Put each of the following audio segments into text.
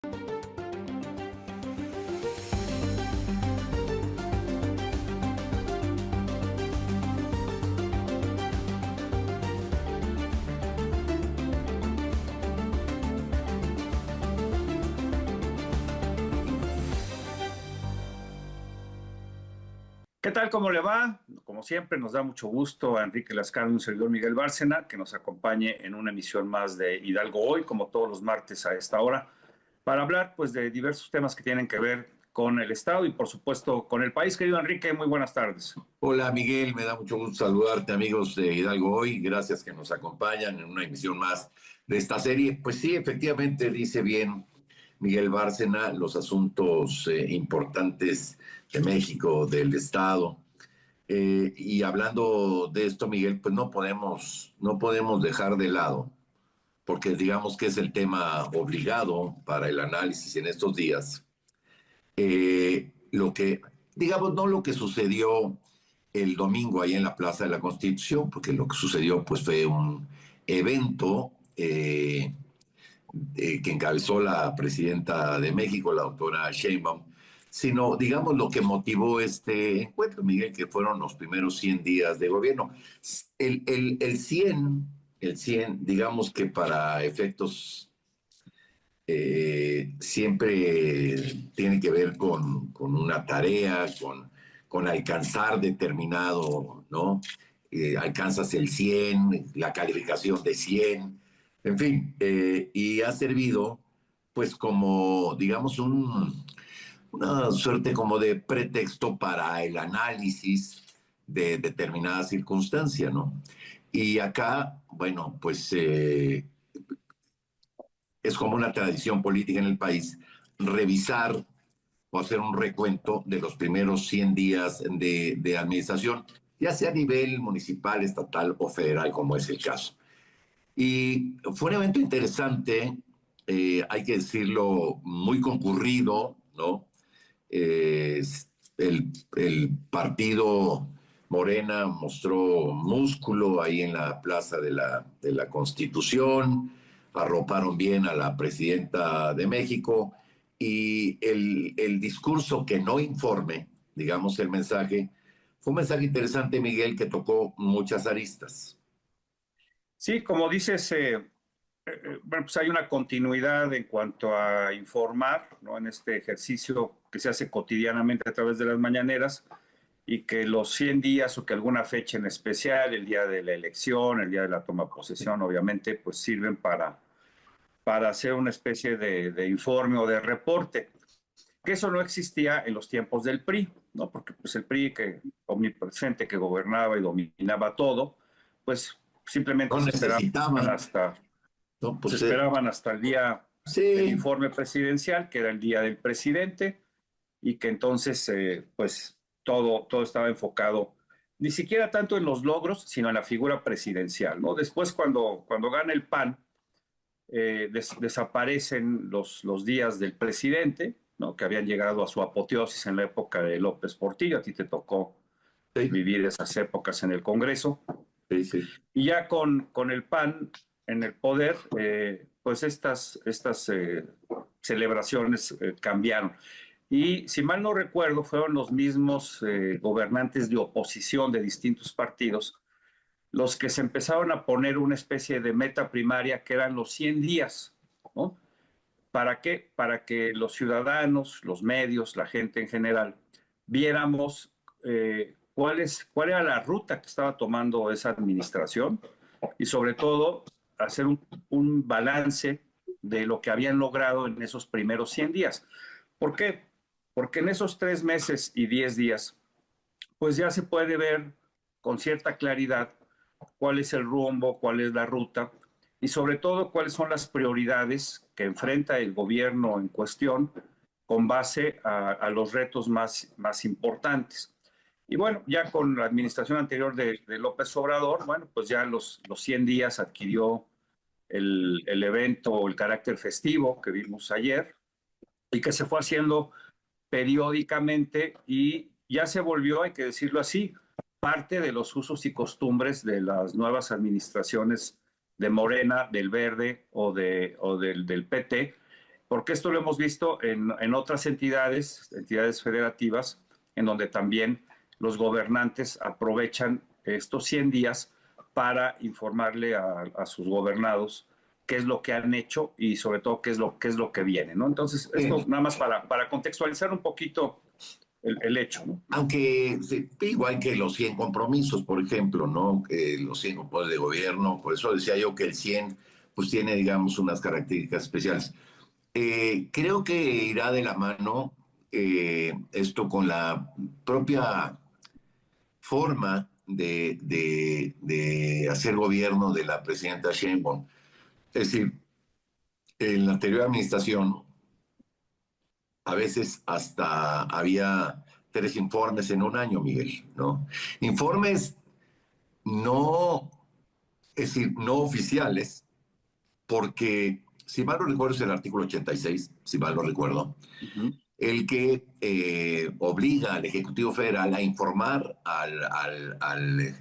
¿Qué tal? ¿Cómo le va? Como siempre, nos da mucho gusto a Enrique Lascano, un servidor Miguel Bárcena, que nos acompañe en una emisión más de Hidalgo Hoy, como todos los martes a esta hora, para hablar pues de diversos temas que tienen que ver con el Estado y por supuesto con el país. Querido Enrique, muy buenas tardes. Hola Miguel, me da mucho gusto saludarte amigos de Hidalgo Hoy, gracias que nos acompañan en una emisión más de esta serie. Pues sí, efectivamente dice bien Miguel Bárcena los asuntos importantes de México, del Estado. Y hablando de esto, Miguel, pues no podemos dejar de lado, porque digamos que es el tema obligado para el análisis en estos días, lo que, digamos, no lo que sucedió el domingo ahí en la Plaza de la Constitución, porque lo que sucedió pues fue un evento que encabezó la presidenta de México, la doctora Sheinbaum, sino, digamos, lo que motivó este encuentro, Miguel, que fueron los primeros 100 días de gobierno. El 100, digamos que para efectos siempre tiene que ver con una tarea, con alcanzar determinado, ¿no? Alcanzas el 100, la calificación de 100, en fin, y ha servido pues como, digamos, una suerte como de pretexto para el análisis de determinada circunstancia, ¿no? Y acá, bueno, pues es como una tradición política en el país revisar o hacer un recuento de los primeros 100 días de administración, ya sea a nivel municipal, estatal o federal, como es el caso. Y fue un evento interesante, hay que decirlo, muy concurrido, ¿no? Eh, el partido Morena mostró músculo ahí en la plaza de la Constitución, arroparon bien a la presidenta de México y el discurso que no informe, digamos el mensaje, fue un mensaje interesante, Miguel, que tocó muchas aristas. Sí, como dices, bueno, pues hay una continuidad en cuanto a informar, ¿no? En este ejercicio que se hace cotidianamente a través de las mañaneras y que los 100 días o que alguna fecha en especial, el día de la elección, el día de la toma de posesión, obviamente, pues sirven para hacer una especie de informe o de reporte, que eso no existía en los tiempos del PRI, ¿no? Porque pues el PRI, que omnipresente, que gobernaba y dominaba todo, pues simplemente No necesitaban, ¿no? se Pues esperaban hasta el día del sí. informe presidencial, que era el día del presidente, y que entonces, pues, todo estaba enfocado, ni siquiera tanto en los logros, sino en la figura presidencial, ¿no? Después, cuando gana el PAN, desaparecen los días del presidente, ¿no? Que habían llegado a su apoteosis en la época de López Portillo. A ti te tocó Sí, vivir esas épocas en el Congreso. sí, sí. Y ya con el PAN en el poder, pues estas celebraciones cambiaron. Y si mal no recuerdo, fueron los mismos gobernantes de oposición de distintos partidos los que se empezaron a poner una especie de meta primaria que eran los 100 días, ¿no? ¿Para qué? Para que los ciudadanos, los medios, la gente en general, viéramos cuál era la ruta que estaba tomando esa administración y sobre todo hacer un balance de lo que habían logrado en esos primeros 100 días. ¿Por qué? Porque en esos 3 meses y 10 días, pues ya se puede ver con cierta claridad cuál es el rumbo, cuál es la ruta y sobre todo cuáles son las prioridades que enfrenta el gobierno en cuestión con base a los retos más importantes. Y bueno, ya con la administración anterior de López Obrador, bueno, pues ya los 100 días adquirió el evento o el carácter festivo que vimos ayer y que se fue haciendo periódicamente y ya se volvió, hay que decirlo así, parte de los usos y costumbres de las nuevas administraciones de Morena, del Verde o del PT, porque esto lo hemos visto en otras entidades federativas, en donde también los gobernantes aprovechan estos 100 días para informarle a sus gobernados qué es lo que han hecho y sobre todo qué es lo que viene, ¿no? Entonces, esto nada más para contextualizar un poquito el hecho, ¿no? Aunque igual que los 100 compromisos, por ejemplo, ¿no? Los 100 compromisos de gobierno, por eso decía yo que el 100 pues tiene, digamos, unas características especiales. Creo que irá de la mano esto con la propia forma de hacer gobierno de la presidenta Sheinbaum. Es decir, en la anterior administración a veces hasta había 3 informes en un año, Miguel, ¿no? Informes no, es decir, no oficiales, porque si mal no recuerdo es el artículo 86, si mal no recuerdo, el que obliga al Ejecutivo Federal a informar al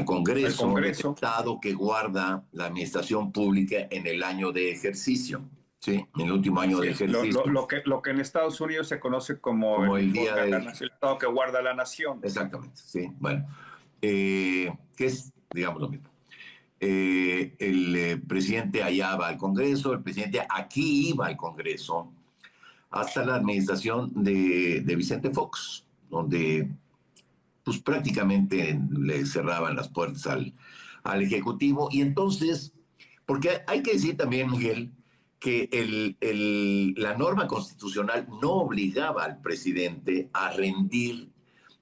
Congreso del estado que guarda la administración pública en el año de ejercicio. Sí, en el último año de ejercicio. Lo que en Estados Unidos se conoce como el día del el estado que guarda la nación. Exactamente, sí. Bueno, que es, digamos, lo mismo. El presidente allá va al Congreso, el presidente aquí iba al Congreso, hasta la administración de Vicente Fox, donde pues prácticamente le cerraban las puertas al Ejecutivo. Y entonces, porque hay que decir también, Miguel, que la norma constitucional no obligaba al presidente a rendir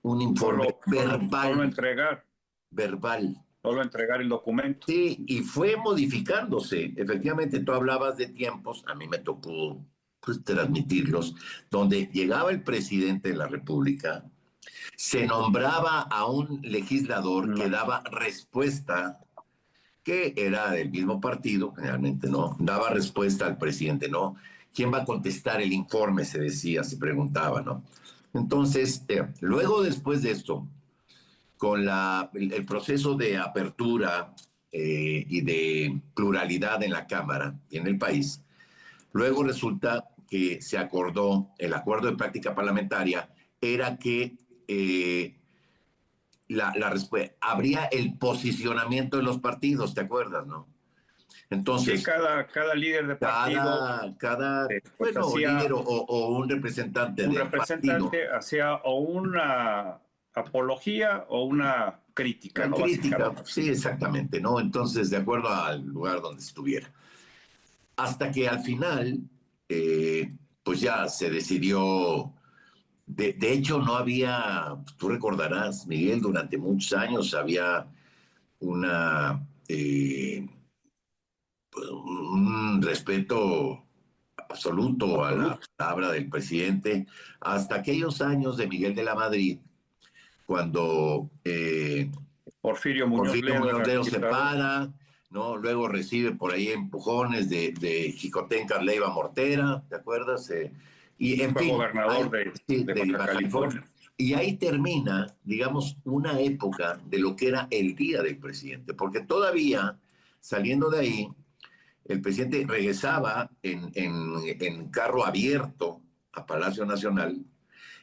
un informe verbal. Solo entregar. Verbal. Solo entregar el documento. Sí, y fue modificándose. Efectivamente, tú hablabas de tiempos, a mí me tocó pues, transmitirlos, donde llegaba el presidente de la República, se nombraba a un legislador que daba respuesta, que era del mismo partido, generalmente no, daba respuesta al presidente, ¿no? ¿Quién va a contestar el informe? Se decía, se preguntaba, ¿no? Entonces, luego después de esto, con el proceso de apertura y de pluralidad en la Cámara y en el país, luego resulta que se acordó, el acuerdo de práctica parlamentaria era que habría el posicionamiento de los partidos, ¿te acuerdas, no? Entonces, sí, cada líder de partido, bueno, líder o un representante del partido hacía o una apología o una crítica, ¿no? Crítica, sí, exactamente, ¿no? Entonces, de acuerdo al lugar donde estuviera. Hasta que al final, pues ya se decidió. De hecho, no había, tú recordarás, Miguel, durante muchos años había un respeto absoluto a la palabra del presidente, hasta aquellos años de Miguel de la Madrid, cuando Porfirio Muñoz Ledo se para, ¿no? Luego recibe por ahí empujones de Jicotenca Leiva Mortera, ¿te acuerdas? Y en fue fin, gobernador de Baja California. Y ahí termina, digamos, una época de lo que era el día del presidente, porque todavía, saliendo de ahí, el presidente regresaba en carro abierto a Palacio Nacional,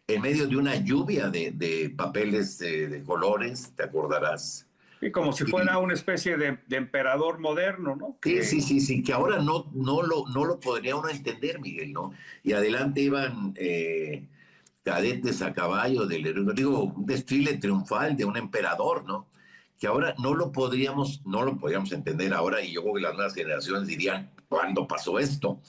en medio de una lluvia de papeles de colores, te acordarás. Y como si fuera una especie de emperador moderno, ¿no? Sí, que ahora no lo podría uno entender, Miguel, ¿no? Y adelante iban cadetes a caballo, un desfile triunfal de un emperador, ¿no? Que ahora no lo podríamos entender ahora, y yo creo que las nuevas generaciones dirían, ¿cuándo pasó esto?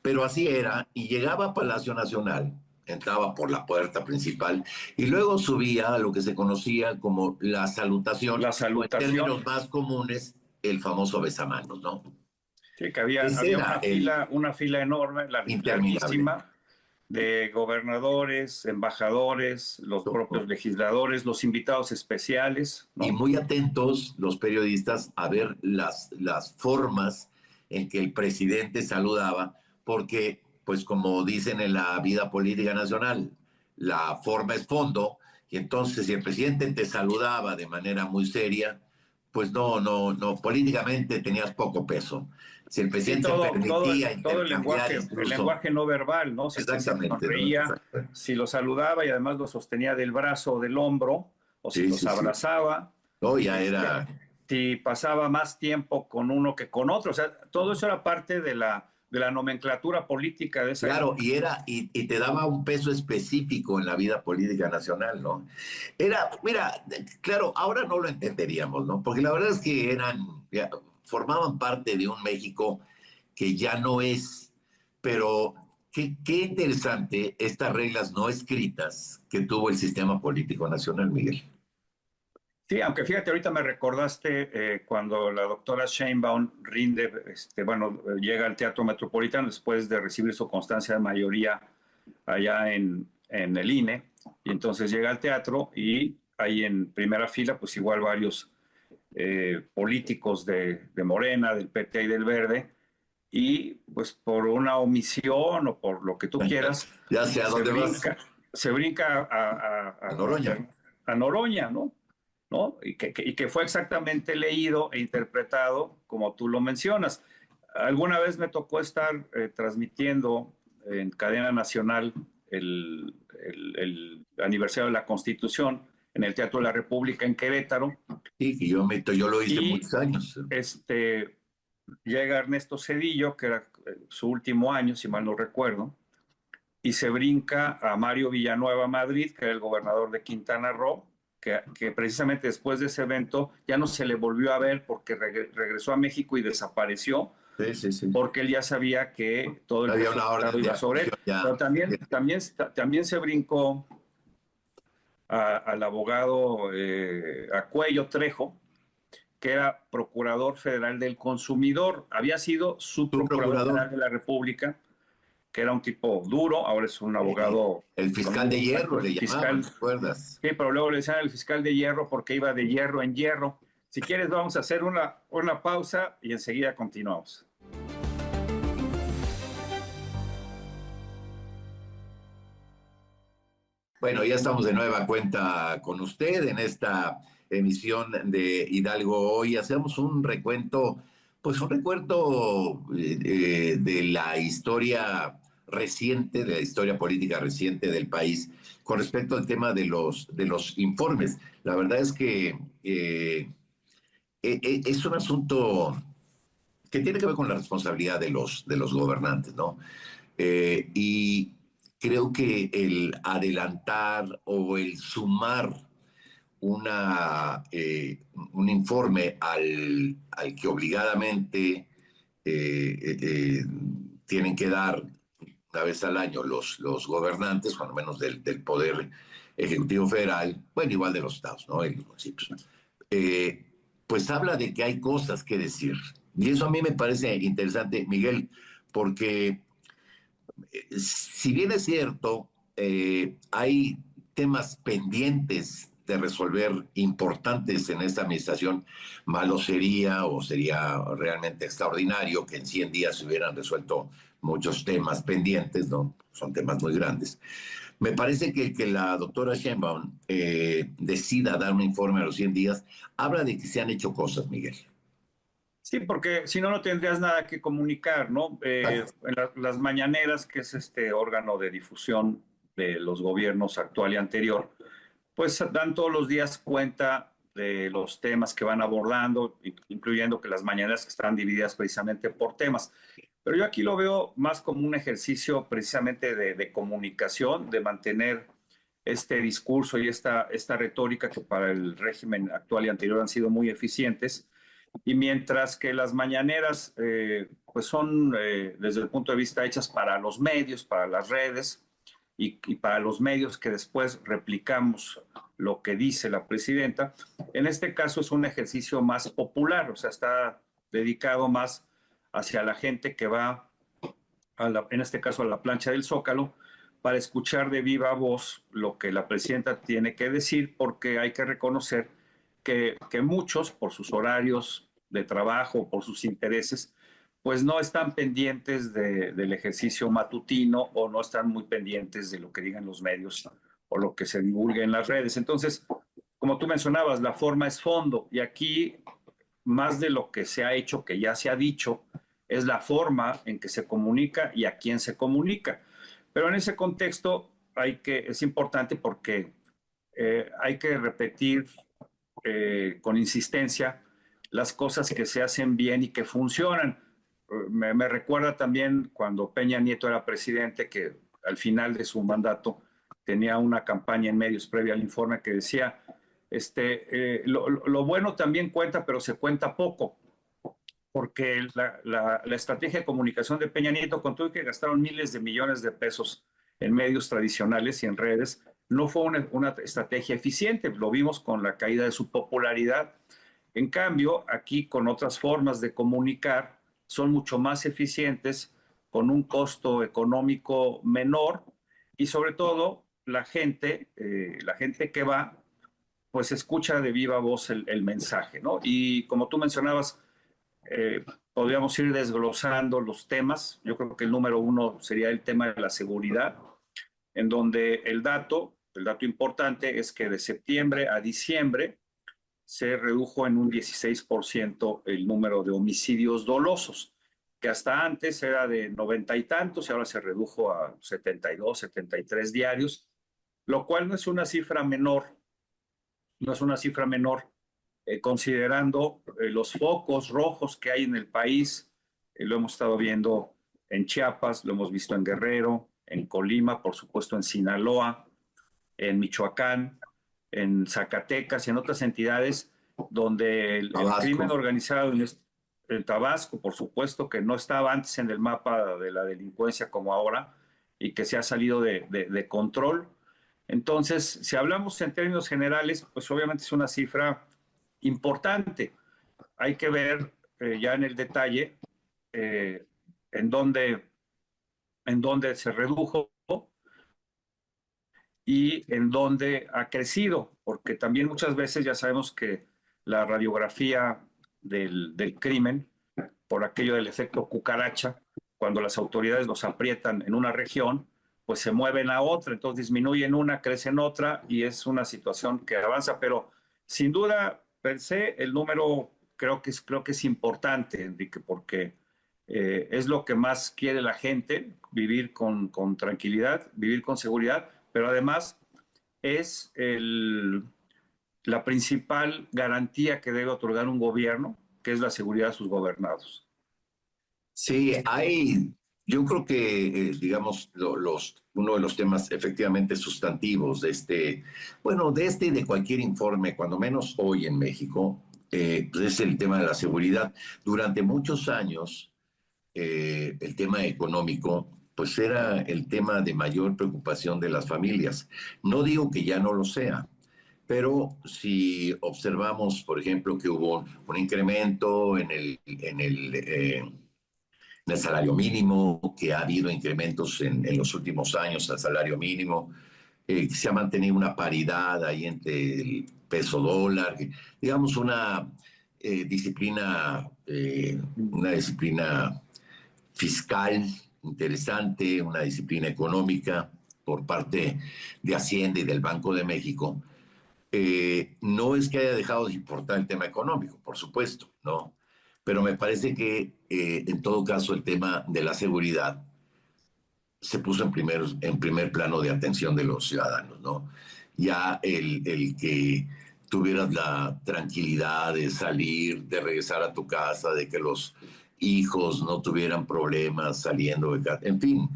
Pero así era, y llegaba a Palacio Nacional, entraba por la puerta principal y luego subía a lo que se conocía como la salutación. O en términos más comunes, el famoso besamanos, ¿no? Sí, que había una fila enorme, larguísima, de gobernadores, embajadores, los propios legisladores, los invitados especiales, ¿no? Y muy atentos los periodistas a ver las formas en que el presidente saludaba, porque pues como dicen en la vida política nacional, la forma es fondo, y entonces si el presidente te saludaba de manera muy seria, pues no, políticamente tenías poco peso. Si el Sí, presidente permitía todo intercambiar el incluso... lenguaje no verbal, ¿no? Si el presidente Exactamente, ¿no? sonreía, Exacto. si lo saludaba y además lo sostenía del brazo o del hombro, o si Sí, los sí, sí. abrazaba, No, ya este, era... si pasaba más tiempo con uno que con otro. O sea, todo eso era parte de la nomenclatura política de esa Claro, época. y te daba un peso específico en la vida política nacional, ¿no? Era, mira, claro, ahora no lo entenderíamos, ¿no? Porque la verdad es que formaban parte de un México que ya no es, pero qué interesante estas reglas no escritas que tuvo el sistema político nacional, Miguel. Sí, aunque fíjate, ahorita me recordaste cuando la doctora Sheinbaum rinde, llega al Teatro Metropolitano después de recibir su constancia de mayoría allá en el INE, y entonces llega al teatro y ahí en primera fila, pues igual varios políticos de Morena, del PT y del Verde, y pues por una omisión o por lo que tú quieras, Ya sé a se dónde vas, brinca, se brinca a Noroña. a Noroña, ¿no? ¿No? Y que fue exactamente leído e interpretado como tú lo mencionas. Alguna vez me tocó estar transmitiendo en cadena nacional el aniversario de la Constitución en el Teatro de la República en Querétaro, Sí, que yo lo hice y muchos años. este, llega Ernesto Zedillo, que era su último año, si mal no recuerdo, y se brinca a Mario Villanueva Madrid, que era el gobernador de Quintana Roo, que precisamente después de ese evento ya no se le volvió a ver porque regresó a México y desapareció, Sí, sí, sí. porque él ya sabía que todo el Había peso una del Estado orden de iba sobre él. aprehensión ya. Pero también se brincó al abogado a Cuello Trejo, que era procurador federal del consumidor. Había sido Tu subprocurador procurador, general de la República, que era un tipo duro, ahora es un abogado el con fiscal de un hierro le llamaban, fiscal, ¿te acuerdas? sí, pero luego le decían el fiscal de hierro porque iba de hierro en hierro. Si quieres, vamos a hacer una pausa y enseguida continuamos. Bueno, ya estamos de nueva cuenta con usted en esta emisión de Hidalgo Hoy. Hacemos un recuento, pues un recuento de la historia reciente, de la historia política reciente del país con respecto al tema de los informes. La verdad es que es un asunto que tiene que ver con la responsabilidad de los gobernantes, ¿no? Y creo que el adelantar o el sumar un informe al que obligadamente tienen que dar una vez al año los gobernantes, cuando menos del Poder Ejecutivo Federal, bueno, igual de los estados, ¿no? Y los municipios. Eh, pues habla de que hay cosas que decir. Y eso a mí me parece interesante, Miguel, porque si bien es cierto, hay temas pendientes de resolver importantes en esta administración, malo sería o sería realmente extraordinario que en 100 días se hubieran resuelto muchos temas pendientes, ¿no? Son temas muy grandes. Me parece que la doctora Sheinbaum decida dar un informe a los 100 días, habla de que se han hecho cosas, Miguel. Sí, porque si no, no tendrías nada que comunicar, ¿no? En las mañaneras, que es este órgano de difusión de los gobiernos actual y anterior, pues dan todos los días cuenta de los temas que van abordando, incluyendo que las mañaneras están divididas precisamente por temas. Pero yo aquí lo veo más como un ejercicio precisamente de comunicación, de mantener este discurso y esta retórica que para el régimen actual y anterior han sido muy eficientes. Y mientras que las mañaneras pues son desde el punto de vista hechas para los medios, para las redes y para los medios que después replicamos lo que dice la presidenta, en este caso es un ejercicio más popular, o sea, está dedicado más hacia la gente que va, en este caso a la plancha del Zócalo, para escuchar de viva voz lo que la presidenta tiene que decir, porque hay que reconocer que muchos, por sus horarios de trabajo, por sus intereses, pues no están pendientes del ejercicio matutino o no están muy pendientes de lo que digan los medios o lo que se divulgue en las redes. Entonces, como tú mencionabas, la forma es fondo y aquí, más de lo que se ha hecho, que ya se ha dicho, es la forma en que se comunica y a quién se comunica. Pero en ese contexto es importante porque hay que repetir con insistencia las cosas que se hacen bien y que funcionan. Me recuerda también cuando Peña Nieto era presidente, que al final de su mandato tenía una campaña en medios previa al informe que decía, lo bueno también cuenta, pero se cuenta poco, porque la estrategia de comunicación de Peña Nieto, con todo que gastaron miles de millones de pesos en medios tradicionales y en redes, no fue una estrategia eficiente. Lo vimos con la caída de su popularidad. En cambio, aquí con otras formas de comunicar son mucho más eficientes, con un costo económico menor y sobre todo la gente que va, pues escucha de viva voz el mensaje, ¿no? Y como tú mencionabas, podríamos ir desglosando los temas. Yo creo que el número uno sería el tema de la seguridad, en donde el dato importante es que de septiembre a diciembre se redujo en un 16% el número de homicidios dolosos, que hasta antes era de 90 y tantos y ahora se redujo a 72, 73 diarios, lo cual no es una cifra menor, no es una cifra menor considerando los focos rojos que hay en el país. Lo hemos estado viendo en Chiapas, lo hemos visto en Guerrero, en Colima, por supuesto en Sinaloa, en Michoacán, en Zacatecas y en otras entidades donde el crimen organizado en Tabasco, por supuesto, que no estaba antes en el mapa de la delincuencia como ahora y que se ha salido de control. Entonces, si hablamos en términos generales, pues obviamente es una cifra importante. Hay que ver ya en el detalle eh, en, dónde, en dónde se redujo y en dónde ha crecido, porque también muchas veces ya sabemos que la radiografía del crimen, por aquello del efecto cucaracha, cuando las autoridades los aprietan en una región, pues se mueven a otra, entonces disminuyen una, crecen otra y es una situación que avanza, pero sin duda, per se, el número creo que es importante, Enrique, porque es lo que más quiere la gente, vivir con tranquilidad, vivir con seguridad, pero además es la principal garantía que debe otorgar un gobierno, que es la seguridad de sus gobernados. Sí, yo creo que, digamos, uno de los temas efectivamente sustantivos de bueno, de y de cualquier informe, cuando menos hoy en México, pues es el tema de la seguridad. Durante muchos años, el tema económico, pues era el tema de mayor preocupación de las familias. No digo que ya no lo sea, pero si observamos, por ejemplo, que hubo un incremento en el salario mínimo, que ha habido incrementos en los últimos años al salario mínimo, que se ha mantenido una paridad ahí entre el peso dólar, digamos una disciplina fiscal interesante, una disciplina económica por parte de Hacienda y del Banco de México. No es que haya dejado de importar el tema económico, por supuesto, ¿no? Pero me parece que en todo caso el tema de la seguridad se puso en primer plano de atención de los ciudadanos, ¿no? Ya el que tuvieras la tranquilidad de salir, de regresar a tu casa, de que los hijos no tuvieran problemas saliendo de casa, en fin,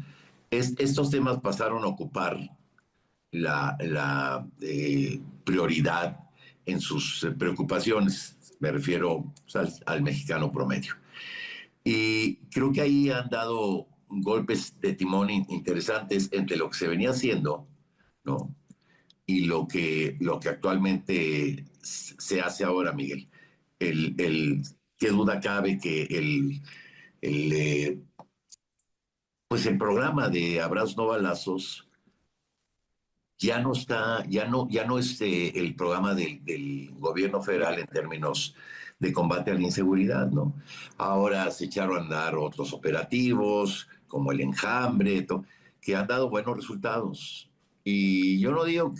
estos temas pasaron a ocupar la prioridad en sus preocupaciones. Me refiero pues, al mexicano promedio. Y creo que ahí han dado golpes de timón interesantes entre lo que se venía haciendo, ¿no? Y lo que actualmente se hace ahora, Miguel. Qué duda cabe que el, eh, pues el programa de Abrazos No Balazos ya no está, ya no es el programa del gobierno federal en términos de combate a la inseguridad, ¿no? Ahora se echaron a andar otros operativos, como el Enjambre, que han dado buenos resultados. Y yo no digo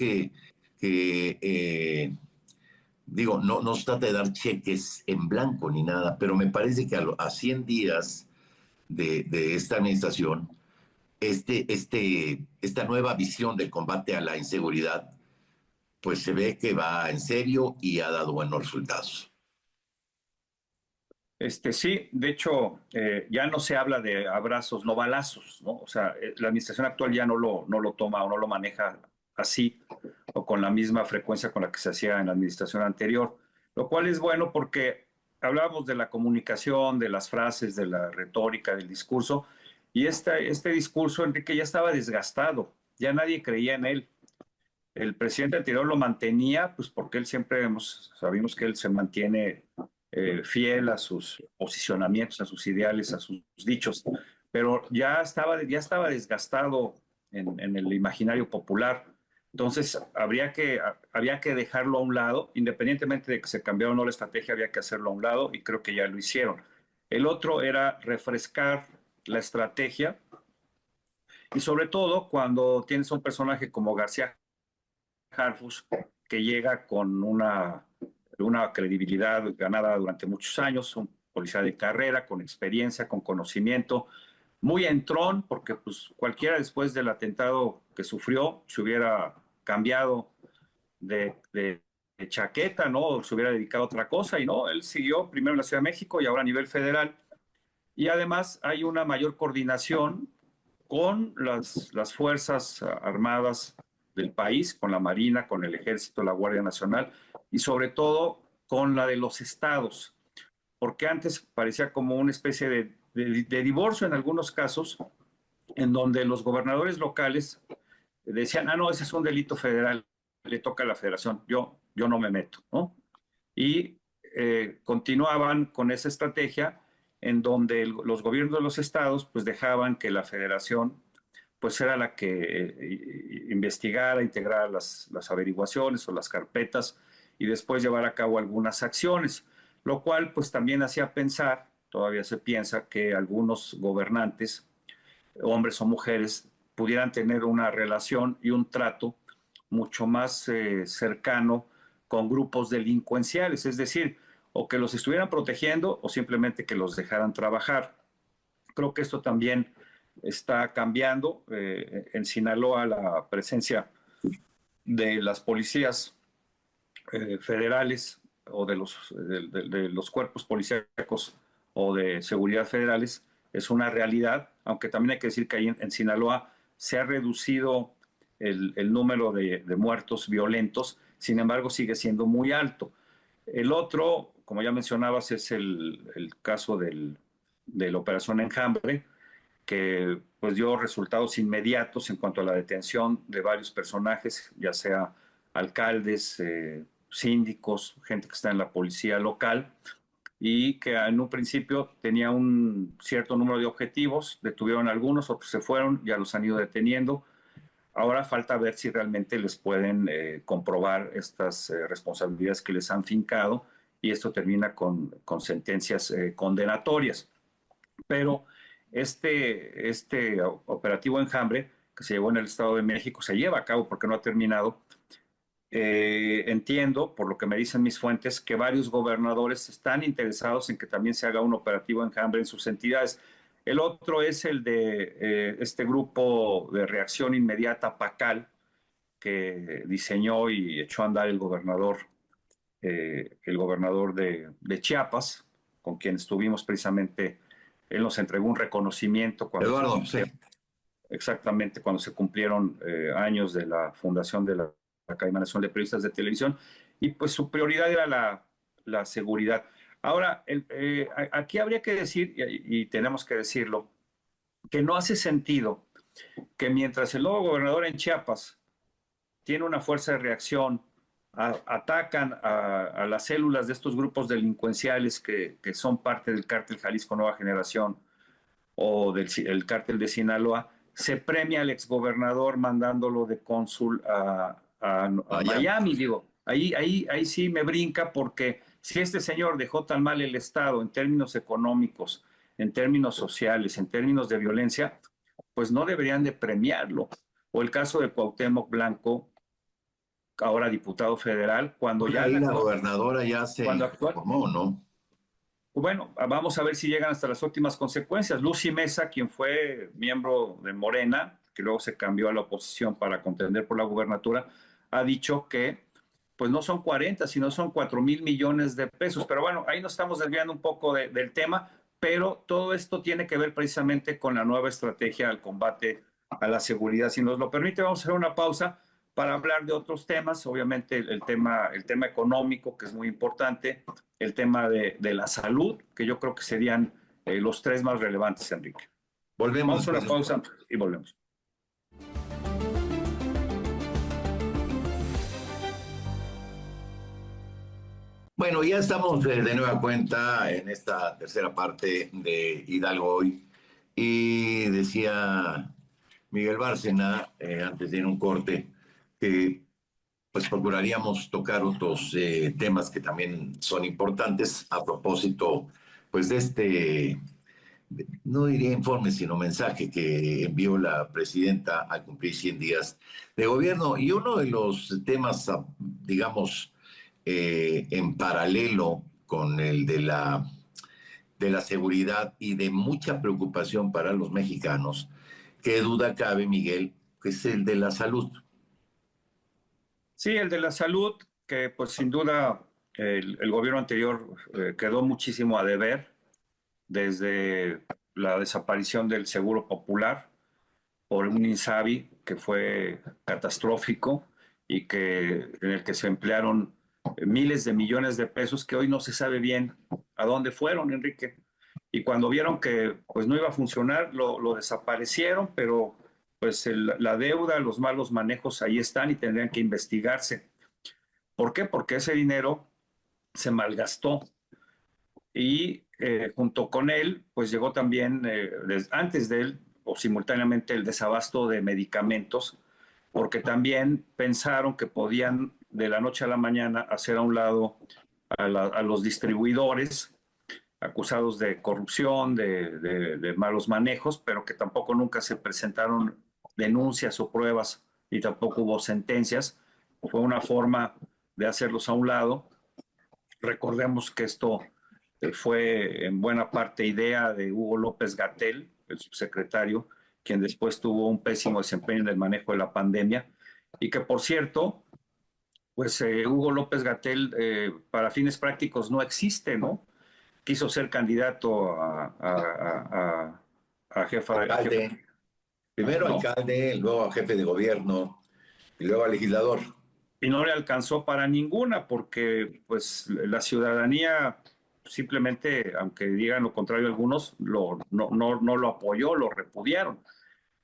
digo, no se trata de dar cheques en blanco ni nada, pero me parece que a 100 días de esta administración, esta nueva visión del combate a la inseguridad, pues se ve que va en serio y ha dado buenos resultados. Sí, de hecho, ya no se habla de abrazos, no balazos, ¿no? O sea, la administración actual ya no lo toma o no lo maneja así o con la misma frecuencia con la que se hacía en la administración anterior, lo cual es bueno porque hablábamos de la comunicación, de las frases, de la retórica, del discurso, y este discurso, Enrique, ya estaba desgastado, ya nadie creía en él. El presidente anterior lo mantenía, pues porque él siempre sabemos que él se mantiene fiel a sus posicionamientos, a sus ideales, a sus dichos, pero ya estaba desgastado en el imaginario popular. Entonces, había que dejarlo a un lado, independientemente de que se cambiara o no la estrategia, había que hacerlo a un lado y creo que ya lo hicieron. El otro era refrescar la estrategia y sobre todo cuando tienes un personaje como García Harfus, que llega con una credibilidad ganada durante muchos años, un policía de carrera, con experiencia, con conocimiento, muy entrón, porque pues, cualquiera después del atentado que sufrió se hubiera cambiado de chaqueta, ¿no? O se hubiera dedicado a otra cosa, y no, él siguió primero en la Ciudad de México y ahora a nivel federal. Y además hay una mayor coordinación con las Fuerzas Armadas del país, con la Marina, con el Ejército, la Guardia Nacional y sobre todo con la de los estados, porque antes parecía como una especie de divorcio en algunos casos, en donde los gobernadores locales decían, ah, no, ese es un delito federal, le toca a la federación, yo no me meto, ¿no? Y continuaban con esa estrategia en donde los gobiernos de los estados pues dejaban que la federación pues era la que investigara, integrara las averiguaciones o las carpetas y después llevar a cabo algunas acciones, lo cual pues también hacía pensar, todavía se piensa que algunos gobernantes, hombres o mujeres, pudieran tener una relación y un trato mucho más cercano con grupos delincuenciales, es decir, o que los estuvieran protegiendo o simplemente que los dejaran trabajar. Creo que esto también está cambiando. En Sinaloa la presencia de las policías federales o de los cuerpos policíacos o de seguridad federales es una realidad, aunque también hay que decir que ahí en Sinaloa se ha reducido el número de muertos violentos, sin embargo sigue siendo muy alto. El otro, como ya mencionabas, es el caso de la Operación Enjambre, que pues dio resultados inmediatos en cuanto a la detención de varios personajes, ya sea alcaldes, síndicos, gente que está en la policía local, y que en un principio tenía un cierto número de objetivos, detuvieron algunos, otros se fueron, ya los han ido deteniendo. Ahora falta ver si realmente les pueden comprobar estas responsabilidades que les han fincado y esto termina con sentencias condenatorias. Pero este operativo Enjambre, que se llevó en el Estado de México, se lleva a cabo porque no ha terminado. Entiendo, por lo que me dicen mis fuentes, que varios gobernadores están interesados en que también se haga un operativo Enjambre en sus entidades. El otro es el de este grupo de reacción inmediata PACAL, que diseñó y echó a andar el gobernador de Chiapas, con quien estuvimos precisamente. Él nos entregó un reconocimiento Eduardo, sí. exactamente cuando se cumplieron años de la fundación de la Academia Nacional de Periodistas de Televisión, y pues su prioridad era la seguridad. Ahora, aquí habría que decir, y tenemos que decirlo, que no hace sentido que mientras el nuevo gobernador en Chiapas tiene una fuerza de reacción, atacan a las células de estos grupos delincuenciales que son parte del cártel Jalisco Nueva Generación o del el cártel de Sinaloa, se premia al exgobernador mandándolo de cónsul a Miami. Digo, ahí sí me brinca porque si este señor dejó tan mal el Estado en términos económicos, en términos sociales, en términos de violencia, pues no deberían de premiarlo. O el caso de Cuauhtémoc Blanco, ahora diputado federal, cuando Bueno, ya ahí la la gobernadora ya se cuando actual, informó, ¿no? Bueno, vamos a ver si llegan hasta las últimas consecuencias. Lucy Mesa, quien fue miembro de Morena, que luego se cambió a la oposición para contender por la gubernatura, ha dicho que pues no son 40, sino son 4,000 millones de pesos. Pero bueno, ahí nos estamos desviando un poco del tema, pero todo esto tiene que ver precisamente con la nueva estrategia al combate a la seguridad. Si nos lo permite, vamos a hacer una pausa para hablar de otros temas, obviamente el tema económico, que es muy importante, el tema de la salud, que yo creo que serían los tres más relevantes, Enrique. Volvemos Vamos a después una de un pausa corte. y volvemos. Bueno, ya estamos de nueva cuenta en esta tercera parte de Hidalgo Hoy. Y decía Miguel Bárcena, antes de ir a un corte, que pues procuraríamos tocar otros temas que también son importantes a propósito pues de este, no diría informe, sino mensaje que envió la presidenta al cumplir 100 días de gobierno. Y uno de los temas, digamos, en paralelo con el de la seguridad y de mucha preocupación para los mexicanos, qué duda cabe, Miguel, que es el de la salud. Sí, el de la salud, que pues sin duda el gobierno anterior quedó muchísimo a deber desde la desaparición del Seguro Popular por un INSABI que fue catastrófico y en el que se emplearon miles de millones de pesos que hoy no se sabe bien a dónde fueron, Enrique. Y cuando vieron que pues no iba a funcionar, lo desaparecieron, pero pues la deuda, los malos manejos ahí están y tendrían que investigarse. ¿Por qué? Porque ese dinero se malgastó y junto con él, pues llegó también, antes de él o simultáneamente, el desabasto de medicamentos, porque también pensaron que podían de la noche a la mañana hacer a un lado a los distribuidores acusados de corrupción, de malos manejos, pero que tampoco nunca se presentaron denuncias o pruebas y tampoco hubo sentencias. Fue una forma de hacerlos a un lado. Recordemos que esto fue en buena parte idea de Hugo López Gatell, el subsecretario, quien después tuvo un pésimo desempeño en el manejo de la pandemia y que, por cierto, pues Hugo López Gatell para fines prácticos no existe, ¿no? Quiso ser candidato a jefe, Alcalde, primero ¿no? alcalde, luego jefe de gobierno y luego legislador. Y no le alcanzó para ninguna porque pues la ciudadanía simplemente, aunque digan lo contrario algunos, no lo apoyó, lo repudiaron.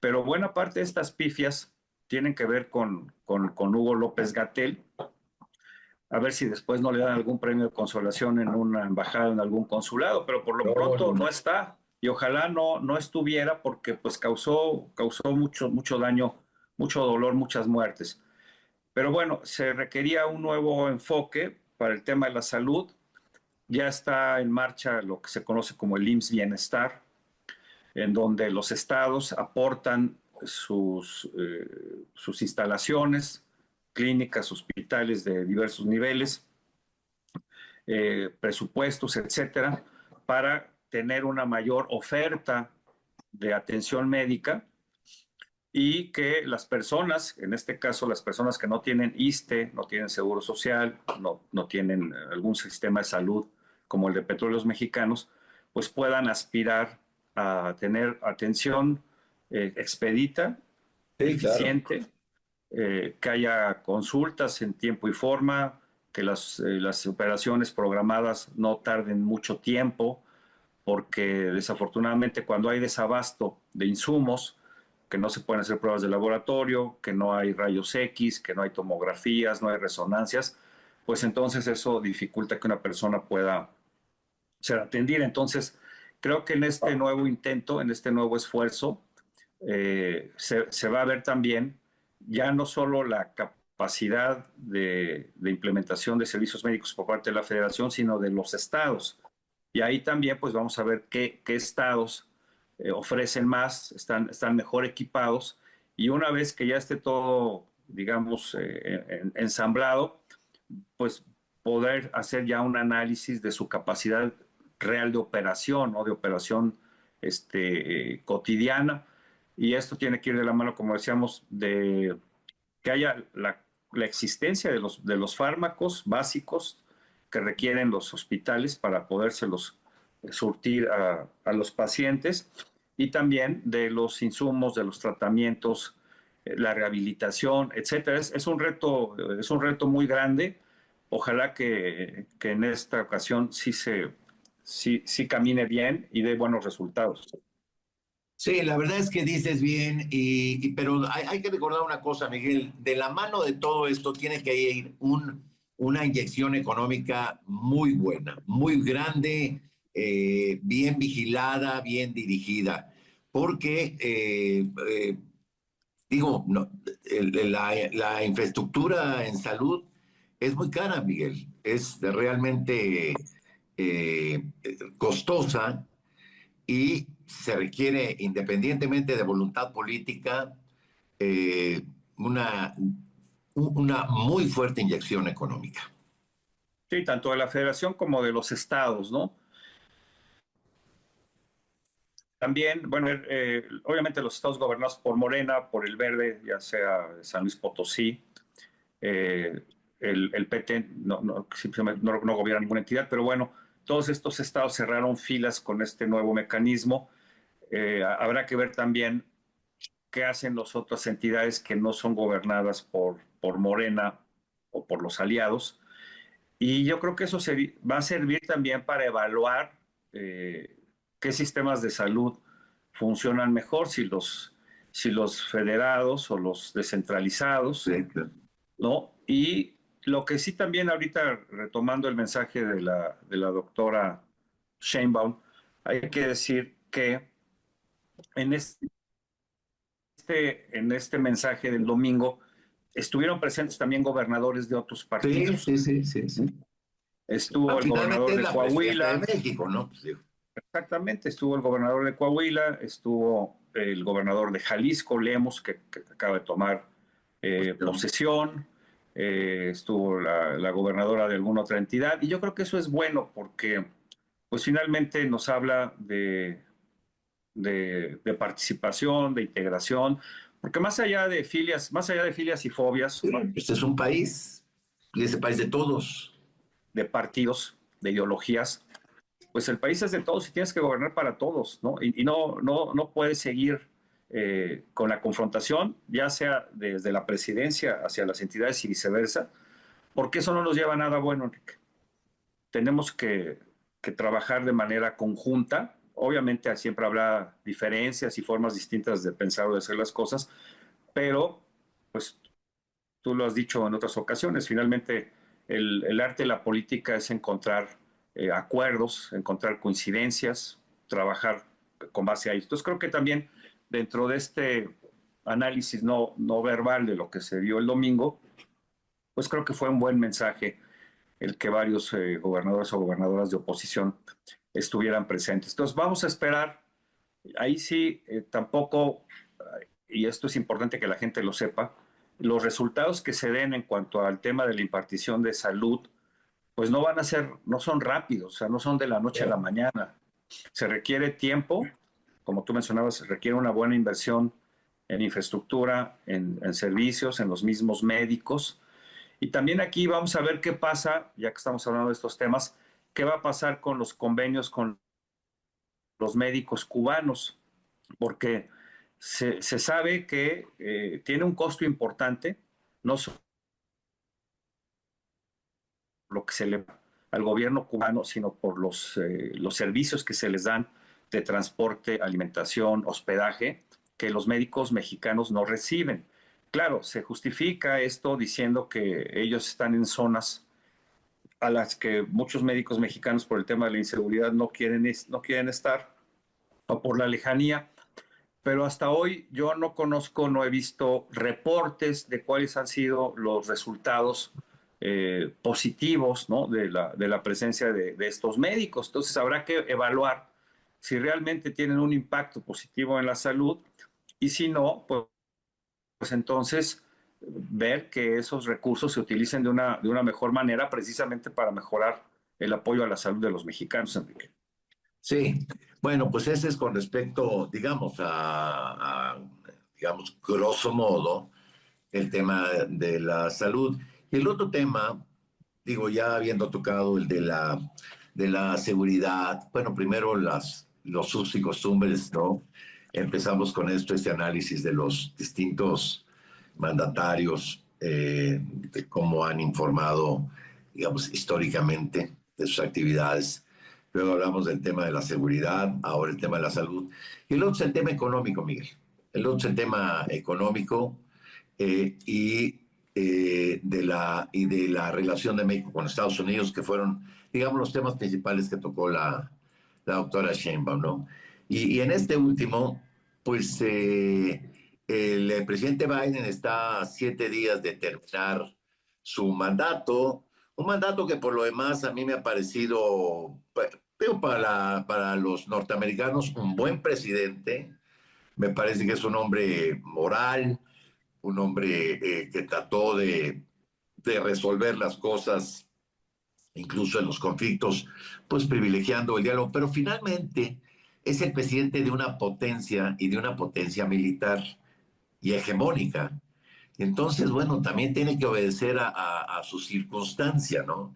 Pero buena parte de estas pifias tienen que ver con Hugo López Gatell. A ver si después no le dan algún premio de consolación en una embajada, en algún consulado, pero por lo No, pronto no, no no. está. Y ojalá no estuviera porque pues causó mucho daño, mucho dolor, muchas muertes. Pero bueno, se requería un nuevo enfoque para el tema de la salud. Ya está en marcha lo que se conoce como el IMSS Bienestar, en donde los estados aportan sus instalaciones, clínicas, hospitales de diversos niveles, presupuestos, etcétera, para tener una mayor oferta de atención médica y que las personas, en este caso las personas que no tienen ISSSTE, no tienen seguro social, no tienen algún sistema de salud como el de Petróleos Mexicanos, pues puedan aspirar a tener atención expedita, Sí, claro. eficiente, que haya consultas en tiempo y forma, que las operaciones programadas no tarden mucho tiempo, porque desafortunadamente cuando hay desabasto de insumos, que no se pueden hacer pruebas de laboratorio, que no hay rayos X, que no hay tomografías, no hay resonancias, pues entonces eso dificulta que una persona pueda ser atendida. Entonces, creo que en este nuevo intento, en este nuevo esfuerzo, se va a ver también ya no solo la capacidad de implementación de servicios médicos por parte de la federación, sino de los estados. Y ahí también pues vamos a ver qué estados ofrecen más, están mejor equipados y una vez que ya esté todo, digamos, ensamblado, pues poder hacer ya un análisis de su capacidad real de operación, ¿no? De operación cotidiana. Y esto tiene que ir de la mano, como decíamos, de que haya la existencia de los fármacos básicos que requieren los hospitales para podérselos surtir a los pacientes, y también de los insumos, de los tratamientos, la rehabilitación, etcétera. Es un reto muy grande. Ojalá que en esta ocasión sí camine bien y dé buenos resultados. Sí, la verdad es que dices bien, pero hay que recordar una cosa, Miguel, de la mano de todo esto tiene que ir una inyección económica muy buena, muy grande, bien vigilada, bien dirigida, porque, digo, no, la infraestructura en salud es muy cara, Miguel, es realmente costosa y se requiere, independientemente de voluntad política, eh, una, una muy fuerte inyección económica. Sí, tanto de la federación como de los estados, ¿no? También, bueno, obviamente los estados gobernados por Morena, por el Verde, ya sea San Luis Potosí, eh, el PT simplemente no gobierna ninguna entidad, pero bueno, todos estos estados cerraron filas con este nuevo mecanismo. Habrá que ver también qué hacen las otras entidades que no son gobernadas por Morena o por los aliados. Y yo creo que eso va a servir también para evaluar qué sistemas de salud funcionan mejor, si los federados o los descentralizados, Sí, claro. ¿no? Y lo que sí también ahorita, retomando el mensaje de la doctora Sheinbaum, hay que decir que en en este mensaje del domingo estuvieron presentes también gobernadores de otros Sí, partidos. sí, sí, sí, sí. Estuvo el Finalmente gobernador es de la presidenta de Coahuila. México, ¿no? Pues, digo, Exactamente, estuvo el gobernador de Coahuila, estuvo el gobernador de Jalisco, Lemos, que acaba de tomar pues, no. posesión, estuvo la gobernadora de alguna otra entidad, y yo creo que eso es bueno porque pues finalmente nos habla de participación, de integración, porque más allá de filias y fobias, ¿no? Este es un país, y ese país de todos. De partidos, de ideologías, pues el país es de todos y tienes que gobernar para todos, ¿no? Y no puedes seguir con la confrontación, ya sea desde la presidencia hacia las entidades y viceversa, porque eso no nos lleva a nada bueno, Enrique. Tenemos que trabajar de manera conjunta. Obviamente siempre habrá diferencias y formas distintas de pensar o de hacer las cosas, pero pues tú lo has dicho en otras ocasiones, finalmente el arte de la política es encontrar acuerdos, encontrar coincidencias, trabajar con base a ello. Entonces creo que también dentro de este análisis no verbal de lo que se vio el domingo, pues creo que fue un buen mensaje el que varios gobernadores o gobernadoras de oposición estuvieran presentes. Entonces vamos a esperar, ahí sí tampoco, y esto es importante que la gente lo sepa, los resultados que se den en cuanto al tema de la impartición de salud, pues no son rápidos, o sea, no son de la noche a la mañana. Se requiere tiempo, como tú mencionabas, se requiere una buena inversión en infraestructura, en servicios, en los mismos médicos. Y también aquí vamos a ver qué pasa, ya que estamos hablando de estos temas, qué va a pasar con los convenios con los médicos cubanos, porque se sabe que tiene un costo importante, no solo lo que se le da al gobierno cubano, sino por los servicios que se les dan de transporte, alimentación, hospedaje, que los médicos mexicanos no reciben. Claro, se justifica esto diciendo que ellos están en zonas a las que muchos médicos mexicanos por el tema de la inseguridad no quieren estar, o por la lejanía, pero hasta hoy yo no conozco, no he visto reportes de cuáles han sido los resultados positivos, ¿no? De la presencia de estos médicos. Entonces habrá que evaluar si realmente tienen un impacto positivo en la salud, y si no, pues entonces ver que esos recursos se utilicen de una mejor manera precisamente para mejorar el apoyo a la salud de los mexicanos, Enrique. Sí, bueno, pues ese es con respecto, digamos, digamos, grosso modo, el tema de la salud. Y el otro tema, digo, ya habiendo tocado el de la seguridad, bueno, primero los usos y costumbres, ¿no? Empezamos con este análisis de los distintos mandatarios, de cómo han informado, digamos, históricamente de sus actividades. Luego hablamos del tema de la seguridad, ahora el tema de la salud. Y el otro es el tema económico, Miguel. El otro es el tema económico, y de la relación de México con Estados Unidos, que fueron, digamos, los temas principales que tocó la doctora Sheinbaum, ¿no? Y en este último, pues el presidente Biden está a 7 días de terminar su mandato, un mandato que por lo demás a mí me ha parecido, pero para los norteamericanos, un buen presidente. Me parece que es un hombre moral, un hombre que trató de resolver las cosas, incluso en los conflictos, pues privilegiando el diálogo, pero finalmente es el presidente de una potencia y de una potencia militar y hegemónica. Entonces, bueno, también tiene que obedecer a su circunstancia, ¿no?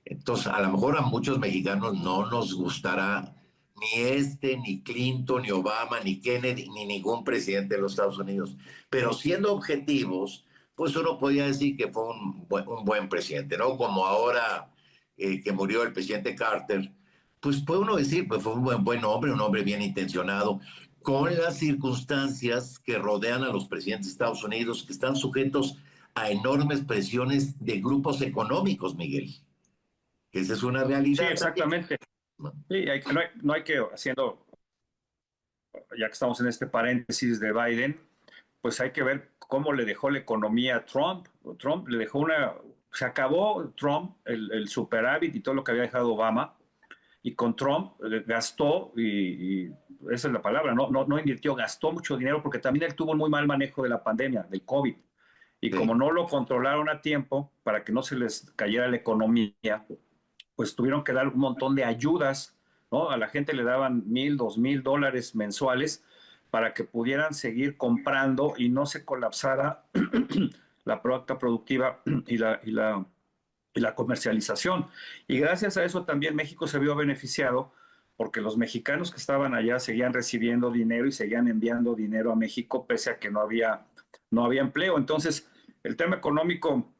Entonces, a lo mejor a muchos mexicanos no nos gustará ni ni Clinton, ni Obama, ni Kennedy, ni ningún presidente de los Estados Unidos. Pero siendo objetivos, pues uno podría decir que fue un buen presidente, ¿no? Como ahora que murió el presidente Carter, pues puede uno decir, pues fue buen hombre, un hombre bien intencionado, con las circunstancias que rodean a los presidentes de Estados Unidos, que están sujetos a enormes presiones de grupos económicos, Miguel. Esa es una Sí, realidad también. exactamente. Sí, no hay que, haciendo, ya que estamos en este paréntesis de Biden, pues hay que ver cómo le dejó la economía a Trump. Trump le dejó se acabó Trump, el superávit y todo lo que había dejado Obama, y con Trump gastó, y esa es la palabra, no invirtió, gastó mucho dinero porque también él tuvo un muy mal manejo de la pandemia, del COVID. Y como Sí, no lo controlaron a tiempo para que no se les cayera la economía, pues tuvieron que dar un montón de ayudas, ¿no? A la gente le daban $1,000, $2,000 mensuales para que pudieran seguir comprando y no se colapsara la productiva y la comercialización. Y gracias a eso también México se vio beneficiado porque los mexicanos que estaban allá seguían recibiendo dinero y seguían enviando dinero a México pese a que no había empleo. Entonces, el tema económico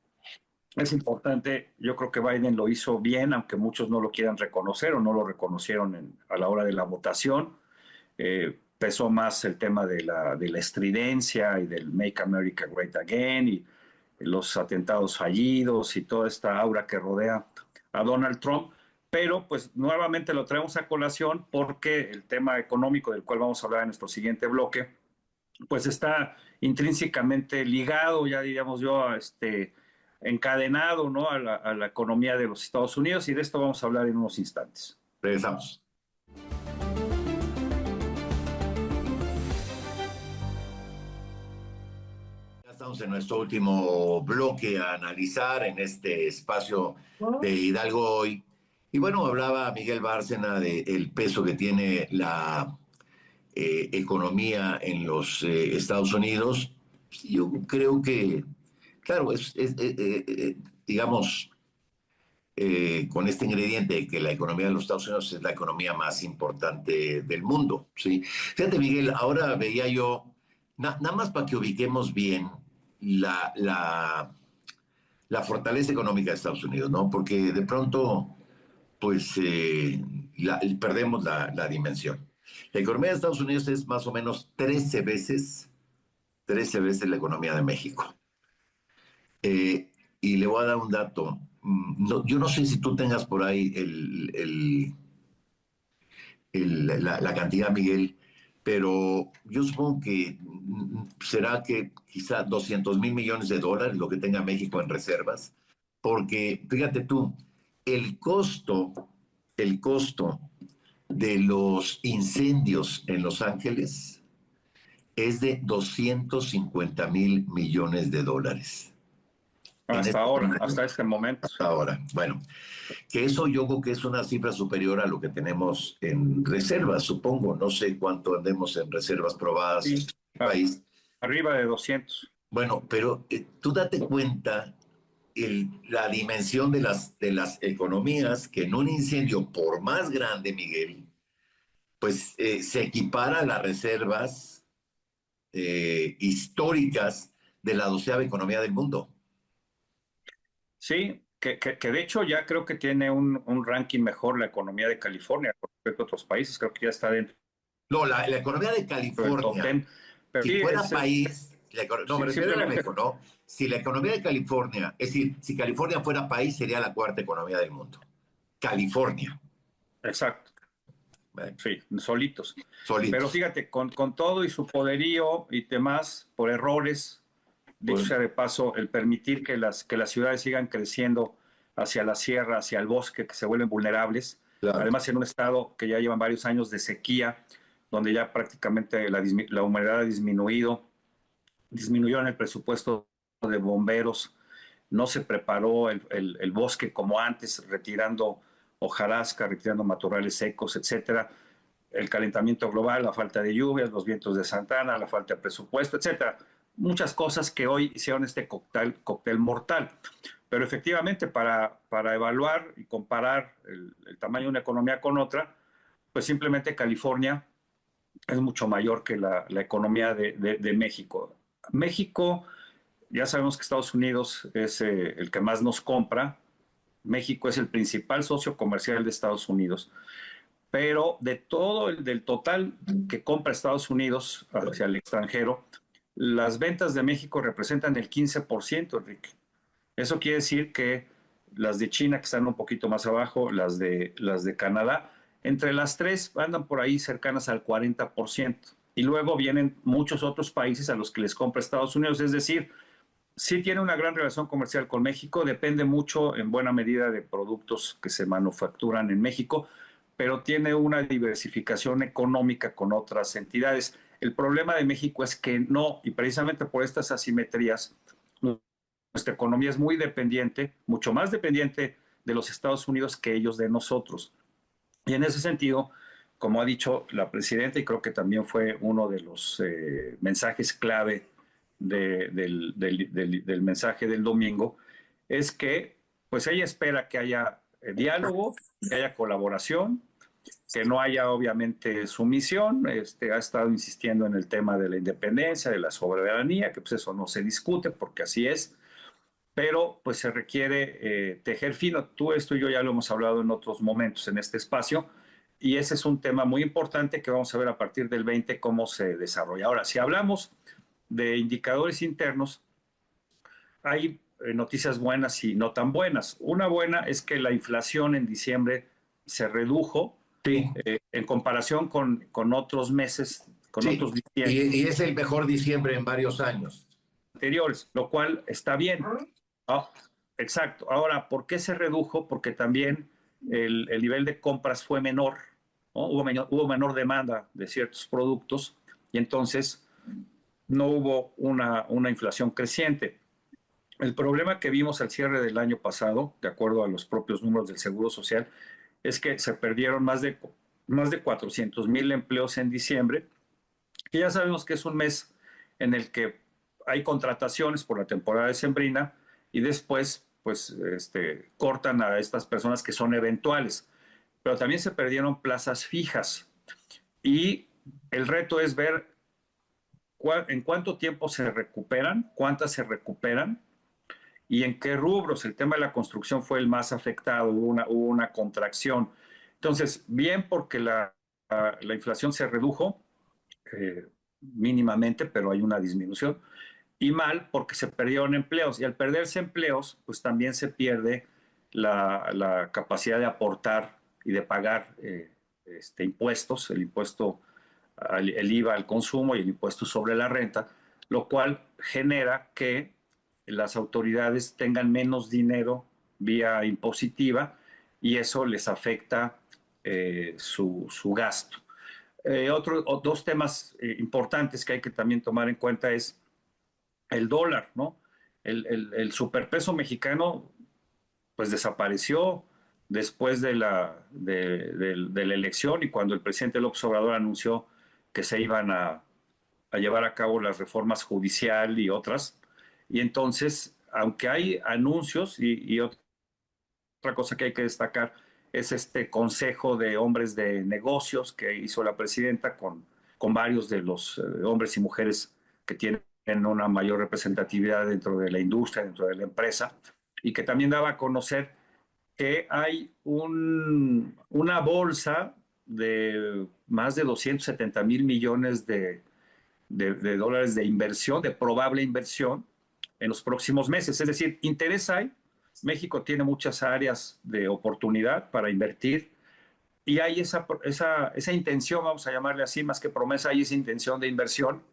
es importante. Yo creo que Biden lo hizo bien, aunque muchos no lo quieran reconocer o no lo reconocieron a la hora de la votación. Pesó más el tema de la estridencia y del Make America Great Again y los atentados fallidos y toda esta aura que rodea a Donald Trump. Pero pues nuevamente lo traemos a colación porque el tema económico del cual vamos a hablar en nuestro siguiente bloque, pues está intrínsecamente ligado, ya diríamos yo, encadenado, ¿no? A la economía de los Estados Unidos, y de esto vamos a hablar en unos instantes. regresamos. Ya estamos en nuestro último bloque a analizar en este espacio de Hidalgo hoy. Y bueno, hablaba Miguel Bárcena del peso que tiene la economía en los Estados Unidos. Yo creo que, claro, digamos, con este ingrediente de que la economía de los Estados Unidos es la economía más importante del mundo, ¿sí? Fíjate, Miguel, ahora veía yo, nada más para que ubiquemos bien la, la, la fortaleza económica de Estados Unidos, ¿no? Porque de pronto, pues, perdemos la dimensión. La economía de Estados Unidos es más o menos 13 veces la economía de México. Y le voy a dar un dato. Yo no sé si tú tengas por ahí la cantidad, Miguel, pero yo supongo que será que quizá 200,000 millones de dólares lo que tenga México en reservas, porque fíjate tú, el costo, el costo de los incendios en Los Ángeles es de 250,000 millones de dólares. en hasta este ahora, escenario, hasta este momento. hasta ahora. Bueno, que eso yo creo que es una cifra superior a lo que tenemos en reservas, supongo. No sé cuánto andemos en reservas probadas en Sí, el país. arriba de 200. Bueno, pero tú date cuenta la dimensión de las economías que en un incendio, por más grande, Miguel, pues se equipara a las reservas históricas de la 12ª economía del mundo. Sí, que de hecho ya creo que tiene un ranking mejor la economía de California con respecto a otros países. Creo que ya está dentro No, la economía de del top California, 10. Pero si sí, fuera país, no, me refiero a simplemente, México, ¿no? Si la economía de California, es decir, si California fuera país, sería la 4ª economía del mundo. California. exacto, Bueno, sí, solitos. Pero solitos. fíjate, con todo y su poderío y demás, por errores, dicho Pues, sea de paso, el permitir que las ciudades sigan creciendo hacia la sierra, hacia el bosque, que se vuelven vulnerables, claro, además en un estado que ya llevan varios años de sequía, donde ya prácticamente la humedad ha disminuyó en el presupuesto de bomberos, no se preparó el bosque como antes, retirando hojarasca, retirando matorrales secos, etcétera. El calentamiento global, la falta de lluvias, los vientos de Santana, la falta de presupuesto, etcétera. Muchas cosas que hoy hicieron este cóctel mortal. Pero efectivamente, para evaluar y comparar el tamaño de una economía con otra, pues simplemente California es mucho mayor que la economía de México. México, ya sabemos que Estados Unidos es el que más nos compra. México es el principal socio comercial de Estados Unidos. Pero de todo del total que compra Estados Unidos hacia el extranjero, las ventas de México representan el 15%, Enrique. Eso quiere decir que las de China, que están un poquito más abajo, las de Canadá, entre las tres andan por ahí cercanas al 40%. Y luego vienen muchos otros países a los que les compra Estados Unidos. Es decir, sí tiene una gran relación comercial con México, depende mucho en buena medida de productos que se manufacturan en México, pero tiene una diversificación económica con otras entidades. El problema de México es que no, y precisamente por estas asimetrías, nuestra economía es muy dependiente, mucho más dependiente de los Estados Unidos que ellos de nosotros. Y en ese sentido, como ha dicho la presidenta, y creo que también fue uno de los mensajes clave del mensaje del domingo, es que pues ella espera que haya diálogo, que haya colaboración, que no haya obviamente sumisión. Ha estado insistiendo en el tema de la independencia, de la soberanía, que pues eso no se discute porque así es, pero pues se requiere tejer fino. Tú, esto y yo ya lo hemos hablado en otros momentos en este espacio, y ese es un tema muy importante que vamos a ver a partir del 20 cómo se desarrolla. Ahora, si hablamos de indicadores internos, hay noticias buenas y no tan buenas. Una buena es que la inflación en diciembre se redujo sí, en comparación con otros meses, con otros sí. diciembre Y es el mejor diciembre en varios años. anteriores, lo cual está bien. Ah, exacto. Ahora, ¿por qué se redujo? Porque también el nivel de compras fue menor, ¿no? Hubo menor demanda de ciertos productos y entonces no hubo una inflación creciente. El problema que vimos al cierre del año pasado, de acuerdo a los propios números del Seguro Social, es que se perdieron más de 400,000 empleos en diciembre, que ya sabemos que es un mes en el que hay contrataciones por la temporada decembrina y después pues cortan a estas personas que son eventuales. Pero también se perdieron plazas fijas y el reto es ver en cuánto tiempo se recuperan, cuántas se recuperan y en qué rubros. El tema de la construcción fue el más afectado, hubo una contracción. Entonces, bien porque la inflación se redujo mínimamente, pero hay una disminución, y mal porque se perdieron empleos. Y al perderse empleos, pues también se pierde la capacidad de aportar y de pagar impuestos, el impuesto, el IVA al consumo y el impuesto sobre la renta, lo cual genera que las autoridades tengan menos dinero vía impositiva y eso les afecta su gasto. Dos temas importantes que hay que también tomar en cuenta es el dólar, ¿no? el superpeso mexicano pues desapareció después de la elección y cuando el presidente López Obrador anunció que se iban a llevar a cabo las reformas judicial y otras. Y entonces, aunque hay anuncios y otra cosa que hay que destacar es este consejo de hombres de negocios que hizo la presidenta con varios de los hombres y mujeres que tienen una mayor representatividad dentro de la industria, dentro de la empresa, y que también daba a conocer que hay una bolsa de más de 270 mil millones de dólares de inversión, de probable inversión en los próximos meses. Es decir, interés hay. México tiene muchas áreas de oportunidad para invertir y hay esa intención, vamos a llamarle así, más que promesa, hay esa intención de inversión,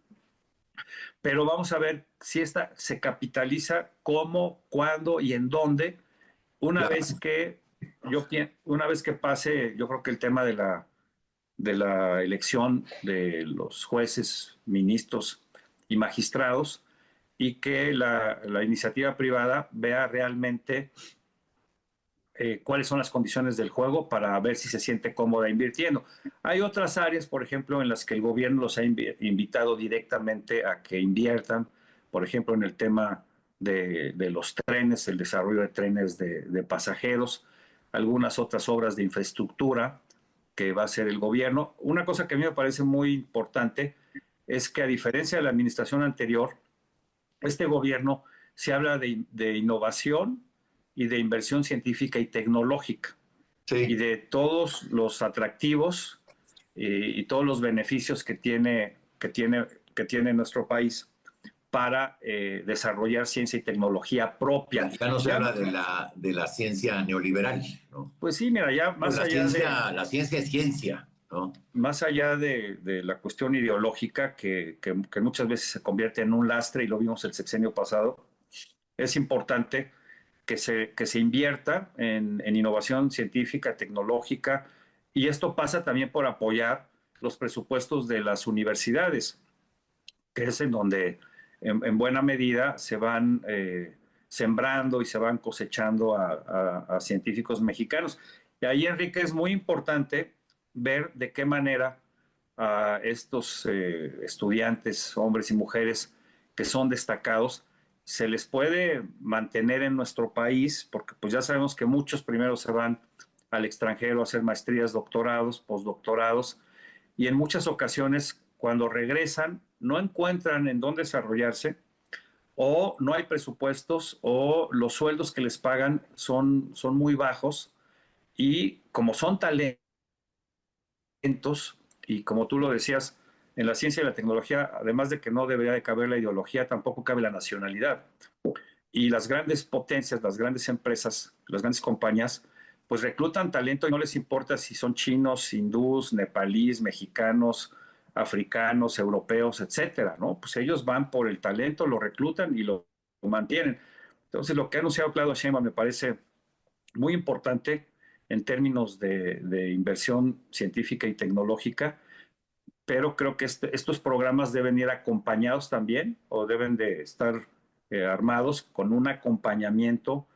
pero vamos a ver si esta se capitaliza, cómo, cuándo y en dónde, una Claro. vez que una vez que pase, yo creo que el tema de la elección de los jueces, ministros y magistrados, y que la iniciativa privada vea realmente cuáles son las condiciones del juego para ver si se siente cómoda invirtiendo. Hay otras áreas, por ejemplo, en las que el gobierno los ha invitado directamente a que inviertan, por ejemplo, en el tema de los trenes, el desarrollo de trenes de pasajeros, algunas otras obras de infraestructura que va a hacer el gobierno. Una cosa que a mí me parece muy importante es que a diferencia de la administración anterior, este gobierno se habla de innovación y de inversión científica y tecnológica y Sí. de todos los atractivos y todos los beneficios que tiene nuestro país para desarrollar ciencia y tecnología propia. Ya no se Ya, habla de la ciencia neoliberal, ¿no? pues sí, mira, ya Pues la ciencia es ciencia, ¿no? más allá de la cuestión ideológica que muchas veces se convierte en un lastre, y lo vimos el sexenio pasado, es importante que se invierta en innovación científica, tecnológica, y esto pasa también por apoyar los presupuestos de las universidades, que es en donde en buena medida se van sembrando y se van cosechando a científicos mexicanos. Y ahí, Enrique, es muy importante ver de qué manera a estos estudiantes, hombres y mujeres que son destacados, se les puede mantener en nuestro país, porque pues ya sabemos que muchos primero se van al extranjero a hacer maestrías, doctorados, postdoctorados, y en muchas ocasiones cuando regresan no encuentran en dónde desarrollarse o no hay presupuestos o los sueldos que les pagan son muy bajos y como son talentos y como tú lo decías, en la ciencia y la tecnología, además de que no debería de caber la ideología, tampoco cabe la nacionalidad. Y las grandes potencias, las grandes empresas, las grandes compañías, pues reclutan talento y no les importa si son chinos, hindús, nepalíes, mexicanos, africanos, europeos, etcétera, ¿no? Pues ellos van por el talento, lo reclutan y lo mantienen. Entonces, lo que ha anunciado Claudio Sheinbaum me parece muy importante en términos de inversión científica y tecnológica, pero creo que estos programas deben ir acompañados también o deben de estar armados con un acompañamiento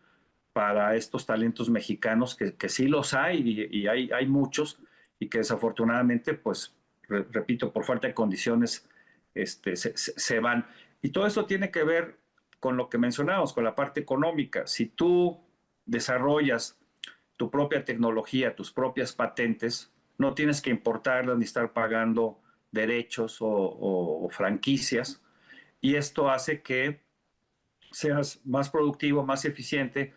para estos talentos mexicanos que sí los hay y hay muchos y que desafortunadamente, pues, repito, por falta de condiciones, se van. Y todo eso tiene que ver con lo que mencionábamos, con la parte económica. Si tú desarrollas tu propia tecnología, tus propias patentes, no tienes que importarlas ni estar pagando derechos o franquicias. Y esto hace que seas más productivo, más eficiente,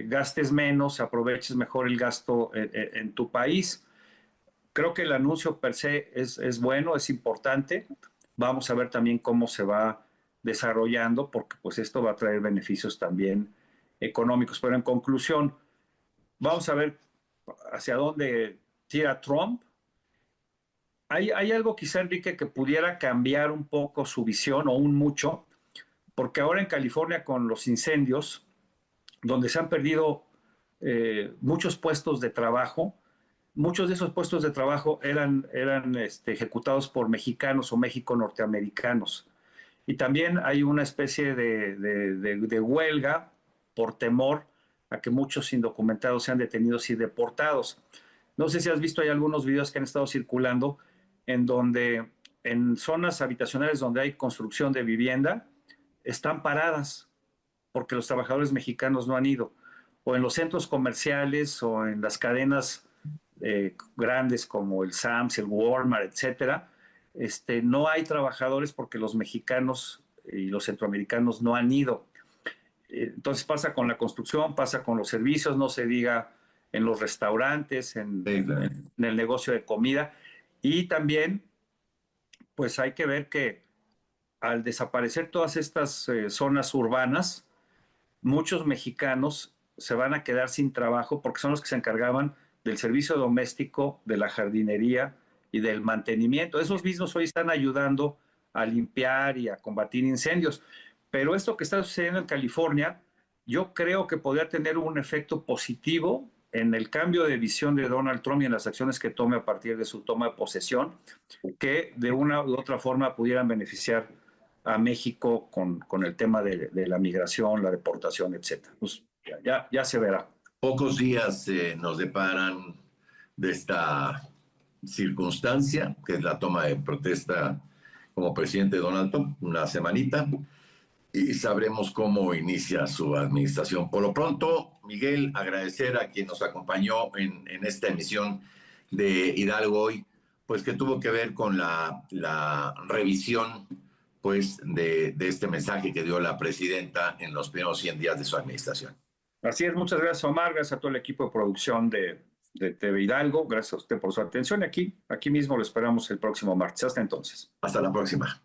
gastes menos, aproveches mejor el gasto en tu país. Creo que el anuncio per se es bueno, es importante. Vamos a ver también cómo se va desarrollando, porque pues esto va a traer beneficios también económicos. Pero en conclusión, vamos a ver hacia dónde tira Trump. Hay algo quizá, Enrique, que pudiera cambiar un poco su visión o un mucho, porque ahora en California con los incendios, donde se han perdido muchos puestos de trabajo, muchos de esos puestos de trabajo eran ejecutados por mexicanos o México norteamericanos. Y también hay una especie de huelga por temor a que muchos indocumentados sean detenidos y deportados. No sé si has visto, hay algunos videos que han estado circulando en donde en zonas habitacionales donde hay construcción de vivienda están paradas porque los trabajadores mexicanos no han ido, o en los centros comerciales o en las cadenas grandes como el Sam's, el Walmart, etcétera. No hay trabajadores porque los mexicanos y los centroamericanos no han ido. Entonces pasa con la construcción, pasa con los servicios, no se diga en los restaurantes, Sí, claro. en el negocio de comida. Y también, pues hay que ver que al desaparecer todas estas zonas urbanas, muchos mexicanos se van a quedar sin trabajo porque son los que se encargaban del servicio doméstico, de la jardinería y del mantenimiento. Esos mismos hoy están ayudando a limpiar y a combatir incendios. Pero esto que está sucediendo en California, yo creo que podría tener un efecto positivo en el cambio de visión de Donald Trump y en las acciones que tome a partir de su toma de posesión, que de una u otra forma pudieran beneficiar a México con el tema de la migración, la deportación, etcétera. Pues ya se verá. Pocos días nos deparan de esta circunstancia, que es la toma de protesta como presidente Donald Trump, una semanita, y sabremos cómo inicia su administración. Por lo pronto, Miguel, agradecer a quien nos acompañó en esta emisión de Hidalgo Hoy, pues que tuvo que ver con la revisión pues de este mensaje que dio la presidenta en los primeros 100 días de su administración. Así es, muchas gracias, Omar, gracias a todo el equipo de producción de TV Hidalgo, gracias a usted por su atención. Aquí mismo lo esperamos el próximo martes. Hasta entonces. Hasta la próxima.